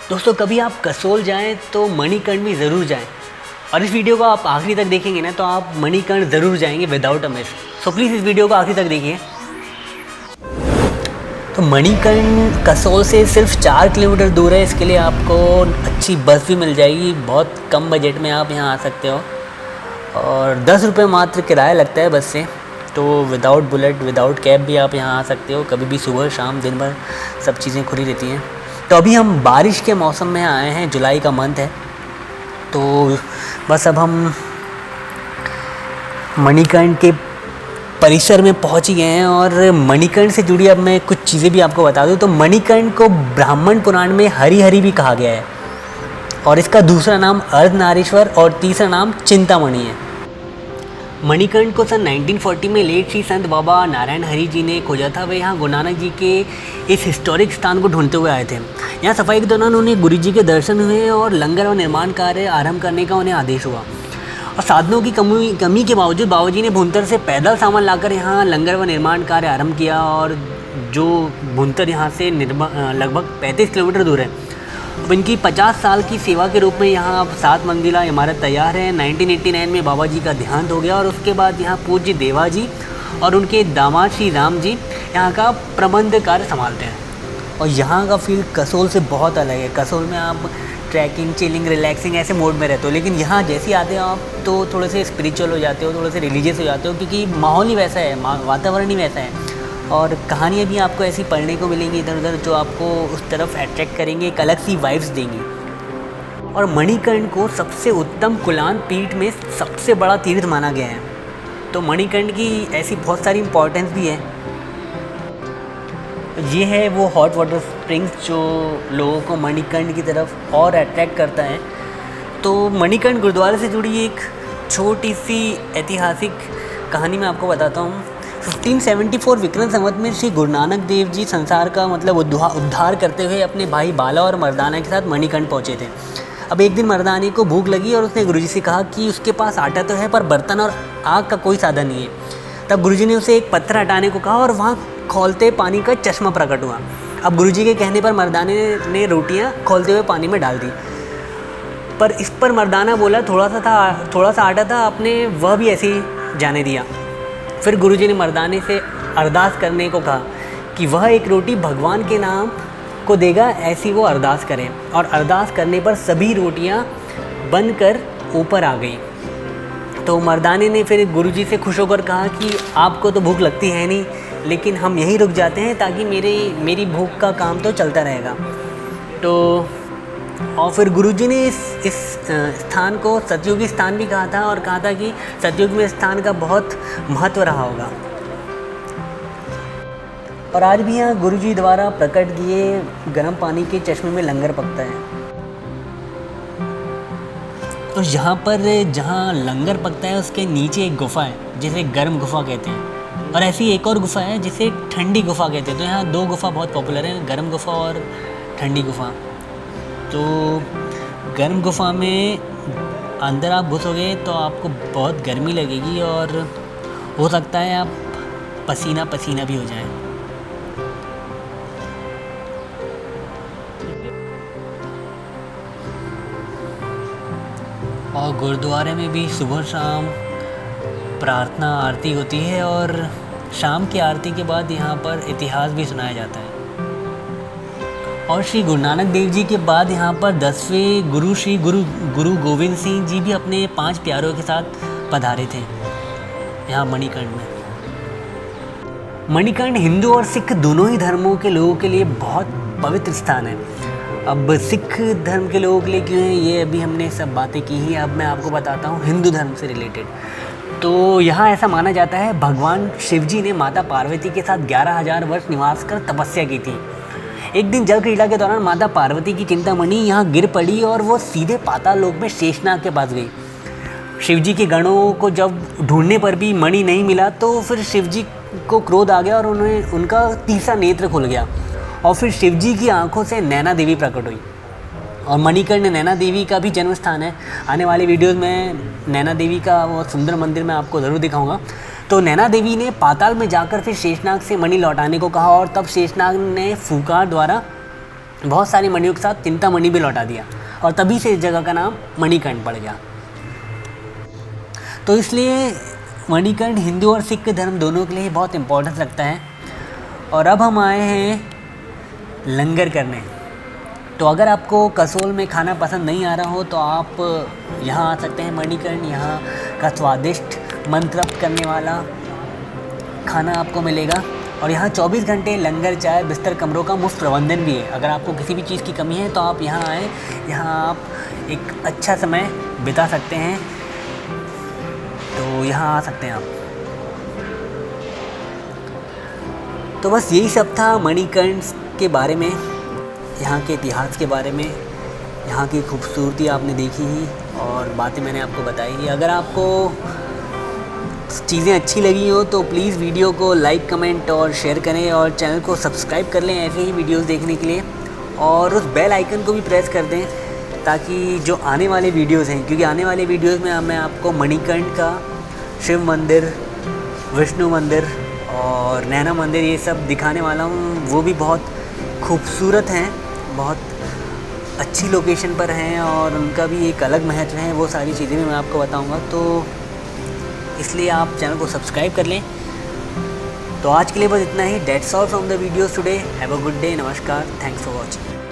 दोस्तों कभी आप कसोल जाएं तो मणिकर्ण भी ज़रूर जाएं, और इस वीडियो को आप आखिरी तक देखेंगे ना तो आप मणिकर्ण ज़रूर जाएंगे without a miss. So please इस वीडियो को आखिरी तक देखिए। तो मणिकर्ण कसोल से सिर्फ 4 किलोमीटर दूर है। इसके लिए आपको अच्छी बस भी मिल जाएगी, बहुत कम बजट में आप यहाँ आ सकते हो, और 10 रुपये मात्र किराया लगता है बस से। तो विदाउट बुलेट विदाउट कैब भी आप यहाँ आ सकते हो, कभी भी सुबह शाम दिन भर सब चीज़ें खुली रहती हैं। तो अभी हम बारिश के मौसम में आए हैं, जुलाई का मंथ है, तो बस अब हम मणिकर्ण के परिसर में पहुंच ही गए हैं। और मणिकर्ण से जुड़ी अब मैं कुछ चीज़ें भी आपको बता दूं तो मणिकर्ण को ब्राह्मण पुराण में हरि हरि भी कहा गया है, और इसका दूसरा नाम अर्धनारीश्वर और तीसरा नाम चिंतामणि है। मणिकर्ण को सन 1940 में लेट श्री संत बाबा नारायण हरि जी ने खोजा था। वे यहाँ गुरु नानक जी के इस हिस्टोरिक स्थान को ढूंढते हुए आए थे। यहाँ सफाई के दौरान उन्हें गुरु जी के दर्शन हुए और लंगर और निर्माण कार्य आरंभ करने का उन्हें आदेश हुआ। और साधनों की कमी के बावजूद बाबा जी ने भुंतर से पैदल सामान लाकर यहाँ लंगर व निर्माण कार्य आरंभ किया। और जो भुंतर यहाँ से लगभग 35 किलोमीटर दूर है। अब इनकी 50 साल की सेवा के रूप में यहाँ अब 7 मंजिला इमारत तैयार है। 1989 में बाबा जी का देहांत हो गया, और उसके बाद यहाँ पूज्य देवा जी और उनके दामाद श्री राम जी यहाँ का प्रबंध कार्य संभालते हैं। और यहाँ का फील कसोल से बहुत अलग है। कसोल में आप ट्रैकिंग, चिलिंग, रिलैक्सिंग ऐसे मोड में रहते हो, लेकिन यहाँ जैसे आते हो आप तो थोड़े से स्पिरिचुअल हो जाते हो, थोड़े से रिलीजियस हो जाते हो, क्योंकि माहौल ही वैसा है, वातावरण ही वैसा है। और कहानियाँ भी आपको ऐसी पढ़ने को मिलेंगी इधर उधर जो आपको उस तरफ अट्रैक्ट करेंगे, एक अलग सी वाइब्स देंगी। और मणिकर्ण को सबसे उत्तम कुलान पीठ में सबसे बड़ा तीर्थ माना गया है। तो मणिकर्ण की ऐसी बहुत सारी इम्पोर्टेंस भी है। ये है वो हॉट वाटर स्प्रिंग्स जो लोगों को मणिकर्ण की तरफ और अट्रैक्ट करता है। तो मणिकर्ण गुरुद्वारे से जुड़ी एक छोटी सी ऐतिहासिक कहानी मैं आपको बताता हूँ। 1574 विक्रम संवत में श्री गुरु नानक देव जी संसार का उद्धार करते हुए अपने भाई बाला और मर्दाना के साथ मणिकर्ण पहुँचे थे। अब एक दिन मर्दाने को भूख लगी और उसने गुरुजी से कहा कि उसके पास आटा तो है पर बर्तन और आग का कोई साधन नहीं है। तब गुरुजी ने उसे एक पत्थर हटाने को कहा और वहाँ खोलते पानी का चश्मा प्रकट हुआ। अब गुरुजी के कहने पर मर्दाने ने रोटियाँ खोलते हुए पानी में डाल दी, पर इस पर मर्दाना बोला थोड़ा सा आटा था, आपने वह भी ऐसे ही जाने दिया। फिर गुरुजी ने मर्दाने से अरदास करने को कहा कि वह एक रोटी भगवान के नाम को देगा, ऐसी वो अरदास करें। और अरदास करने पर सभी रोटियां बनकर ऊपर आ गई। तो मर्दाने ने फिर गुरुजी से खुश होकर कहा कि आपको तो भूख लगती है नहीं, लेकिन हम यहीं रुक जाते हैं ताकि मेरी भूख का काम तो चलता रहेगा। तो और फिर गुरुजी ने इस स्थान को सतयुगी स्थान भी कहा था, और कहा था कि सतयुग में स्थान का बहुत महत्व रहा होगा। और आज भी यहाँ गुरुजी द्वारा प्रकट किए गर्म पानी के चश्मे में लंगर पकता है। तो यहाँ पर जहाँ लंगर पकता है उसके नीचे एक गुफा है जिसे गर्म गुफा कहते हैं, और ऐसी एक और गुफा है जिसे ठंडी गुफा कहते हैं। तो यहाँ 2 गुफा बहुत पॉपुलर है, गर्म गुफा और ठंडी गुफा। तो गर्म गुफा में अंदर आप घुसोगे तो आपको बहुत गर्मी लगेगी और हो सकता है आप पसीना पसीना भी हो जाए। और गुरुद्वारे में भी सुबह शाम प्रार्थना आरती होती है, और शाम की आरती के बाद यहाँ पर इतिहास भी सुनाया जाता है। और श्री गुरु नानक देव जी के बाद यहाँ पर 10वें गुरु श्री गुरु गोविंद सिंह जी भी अपने 5 प्यारों के साथ पधारे थे यहाँ मणिकर्ण में। मणिकर्ण हिंदू और सिख दोनों ही धर्मों के लोगों के लिए बहुत पवित्र स्थान है। अब सिख धर्म के लोगों के लिए क्यों है ये अभी हमने सब बातें की ही। अब मैं आपको बताता हूँ हिंदू धर्म से रिलेटेड। तो यहाँ ऐसा माना जाता है भगवान शिव जी ने माता पार्वती के साथ 11,000 वर्ष निवास कर तपस्या की थी। एक दिन जल क्रीड़ा के दौरान माता पार्वती की चिंतामणि यहाँ गिर पड़ी और वो सीधे पाताल लोक में शेषनाग के पास गई। शिव जी के गणों को जब ढूंढने पर भी मणि नहीं मिला तो फिर शिव जी को क्रोध आ गया और उनका तीसरा नेत्र खुल गया, और फिर शिव जी की आंखों से नैना देवी प्रकट हुई। और मणिकर्ण नैना देवी का भी जन्म स्थान है। आने वाले वीडियोस में नैना देवी का वो सुंदर मंदिर मैं आपको ज़रूर दिखाऊंगा। तो नैना देवी ने पाताल में जाकर फिर शेषनाग से मणि लौटाने को कहा, और तब शेषनाग ने फूंकार द्वारा बहुत सारी मणियों के साथ चिंतामणि भी लौटा दिया और तभी से इस जगह का नाम मणिकर्ण पड़ गया। तो इसलिए मणिकर्ण हिंदू और सिख धर्म दोनों के लिए बहुत इम्पोर्टेंस रखता है। और अब हम आए हैं लंगर करने। तो अगर आपको कसोल में खाना पसंद नहीं आ रहा हो तो आप यहाँ आ सकते हैं मणिकर्ण। यहाँ का स्वादिष्ट मन तृप्त करने वाला खाना आपको मिलेगा और यहाँ 24 घंटे लंगर, चाय, बिस्तर, कमरों का मुफ्त प्रबंधन भी है। अगर आपको किसी भी चीज़ की कमी है तो आप यहाँ आएँ, यहाँ आप एक अच्छा समय बिता सकते हैं। तो यहाँ आ सकते हैं आप। तो बस यही सब था मणिकर्ण के बारे में, यहाँ के इतिहास के बारे में। यहाँ की खूबसूरती आपने देखी ही और बातें मैंने आपको बताई ही। अगर आपको चीज़ें अच्छी लगी हो तो प्लीज़ वीडियो को लाइक, कमेंट और शेयर करें और चैनल को सब्सक्राइब कर लें ऐसे ही वीडियोस देखने के लिए। और उस बेल आइकन को भी प्रेस कर दें ताकि जो आने वाले वीडियोस हैं, क्योंकि आने वाले वीडियोस में मैं आपको मणिकर्ण का शिव मंदिर, विष्णु मंदिर और नैना मंदिर ये सब दिखाने वाला हूँ। वो भी बहुत खूबसूरत हैं, बहुत अच्छी लोकेशन पर हैं और उनका भी एक अलग महत्व है। वो सारी चीज़ें भी मैं आपको बताऊँगा, तो इसलिए आप चैनल को सब्सक्राइब कर लें। तो आज के लिए बस इतना ही। That's all from the videos today. Have a good day. नमस्कार। Thanks for watching.